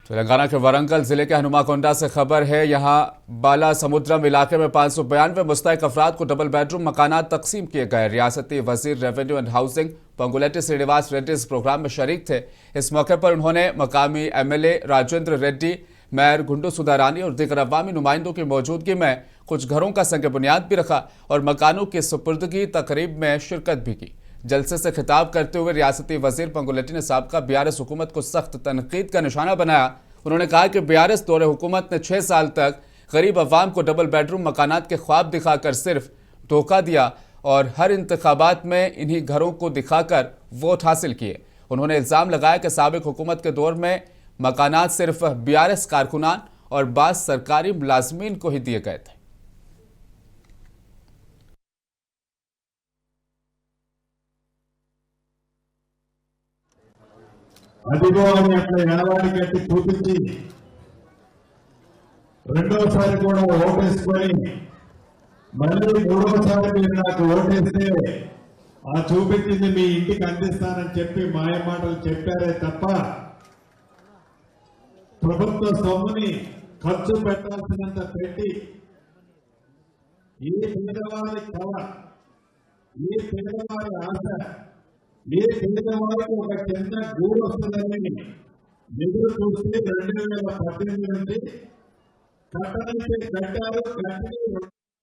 तेलंगाना के वारंगल जिले के हनुमाकोंडा से खबर है। यहां बाला समुद्रम इलाके में 592 मुस्तहिक अफराद को डबल बेडरूम मकानात तकसीम किए गए। रियासती वजीर revenue and housing Ponguleti Srinivas Reddy इस प्रोग्राम में शरीक थे। इस मौके पर उन्होंने मकामी MLA राजेंद्र रेड्डी, मेयर गुंडू सुधारानी और दीगर अवामी नुमाइंदों की मौजूदगी में कुछ घरों का संग बुनियाद भी रखा और मकानों की सुपुर्दगी तकरीब में शिरकत भी की। जलसे से खिताब करते हुए रियासती वजीर पंगुलेट्टी ने साबका BRS हुकूमत को सख्त तनकीद का निशाना बनाया। उन्होंने कहा कि BRS दौरे हुकूमत ने 6 साल तक गरीब अवाम को डबल बेडरूम मकानात के ख्वाब दिखाकर सिर्फ धोखा दिया और हर इंतखाबात में इन्हीं घरों को दिखाकर वोट हासिल किए। उन्होंने इल्ज़ाम लगाया कि साबिक हुकूमत के दौर में मकानात सिर्फ BRS कारकुनान और बाज़ सरकारी मुलाजमीन को ही दिए गए थे। అదిగో అని అట్లా ఎడవాడి కట్టి చూపించి రెండోసారి కూడా ఓటేసుకొని మళ్ళీ మూడోసారి మీరు నాకు ఓటేస్తే ఆ చూపించింది మీ ఇంటికి అందిస్తానని చెప్పి మాయ మాటలు చెప్పారే తప్ప ప్రభుత్వ సొమ్ముని ఖర్చు పెట్టాల్సినంత పెట్టి ఏ పేదవారి కళ, ఏ పేదవారి ఆశ, ఏ పేదవారికి ఒక చిన్న గూడు వస్తుందని ఎదురు చూస్తే 2018 నుంచి కట్టనైతే కట్టారు, కట్టి